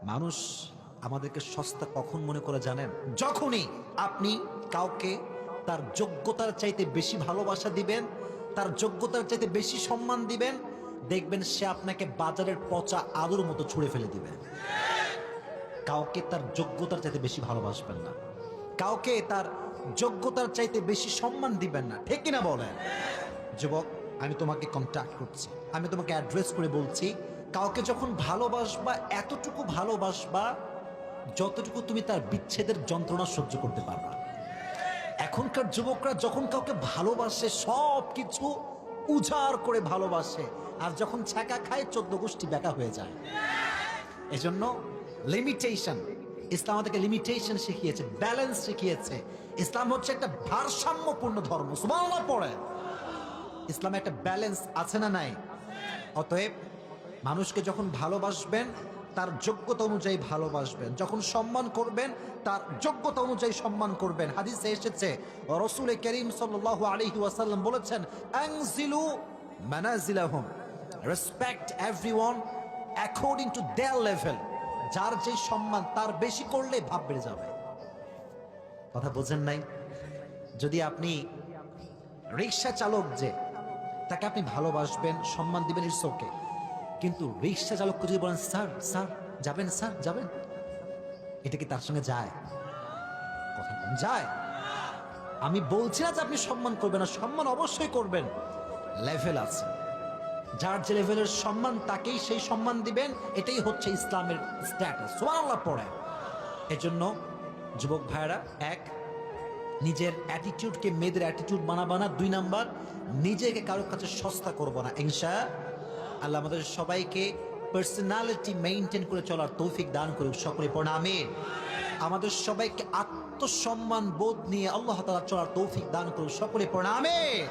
মানুষ আমাদেরকে সস্তা কখন মনে করে জানেন? যখনই আপনি কাউকে তার যোগ্যতার চাইতে বেশি ভালোবাসা দিবেন, তার যোগ্যতার চাইতে বেশি সম্মান দিবেন, দেখবেন সে আপনাকে বাজারের পচা আলুর মতো ছুঁড়ে ফেলে দিবে। কাউকে তার যোগ্যতার চাইতে বেশি ভালোবাসবেন না, কাউকে তার যোগ্যতার চাইতে বেশি সম্মান দিবেন না, ঠিক কিনা বলেন? যুবক, আমি তোমাকে কন্ট্যাক্ট করছি, আমি তোমাকে অ্যাড্রেস করে বলছি, কাউকে যখন ভালোবাসবা এতটুকু ভালোবাসবা যতটুকু তুমি তার বিচ্ছেদের যন্ত্রণা সহ্য করতে পারবা। এখনকার যুবকরা যখন কাউকে ভালোবাসে সব কিছু উজাড় করে ভালোবাসে, আর যখন ছ্যাঁকা খায় 14 গোষ্ঠী ব্যাকা হয়ে যায়। এজন্য লিমিটেশন, ইসলাম আমাদেরকে লিমিটেশন শিখিয়েছে, ব্যালেন্স শিখিয়েছে। ইসলাম হচ্ছে একটা ভারসাম্যপূর্ণ ধর্ম। সুবহানাল্লাহ পড়ে। ইসলামে একটা ব্যালেন্স আছে না নাই? অতএব মানুষকে যখন ভালোবাসবেন তার যোগ্যতা অনুযায়ী ভালোবাসবেন, যখন সম্মান করবেন তার যোগ্যতা অনুযায়ী সম্মান করবেন। হাদিসে এসেছে, রাসূল করিম সাল্লাল্লাহু আলাইহি ওয়াসাল্লাম বলেছেন, আনজিলু মানাজিলাহুম, respect everyone according to their level. যার যে সম্মান তার বেশি করলে ভাব বেড়ে যাবে। কথা বোঝেন নাই? যদি আপনি রিক্সা চালক, যে তাকে আপনি ভালোবাসবেন, সম্মান দিবেন, ইটস ওকে, কিন্তু রিক্সা চালককে যদি বলেন স্যার স্যার যাবেন, স্যার যাবেন, এটা কি তার সঙ্গে যায়? কথা বলেন, যায়? আমি বলছি না যে আপনি সম্মান করবেন না, সম্মান অবশ্যই করবেন, লেভেল আছে। যার যে লেভেলের সম্মান তাকেই সেই সম্মান দিবেন, এটাই হচ্ছে ইসলামের স্ট্যাটাস। সুবহানাল্লাহ পড়ে। এজন্য যুবক ভাইরা, এক, নিজের অ্যাটিটিউডকে মেয়েদের অ্যাটিটিউড বানাবো না। 2 নাম্বার, নিজেকে কারোর কাছে সস্তা করবো না। ইনশাআল্লাহ আমাদের সবাইকে পার্সোনালিটি মেইনটেইন করে চলার তৌফিক দান করুক। সকলে পড়া আমিন। আমাদের সবাইকে আত্মসম্মান বোধ নিয়ে আল্লাহ তাআলা চলার তৌফিক দান করুক। সকলে পড়া আমিন।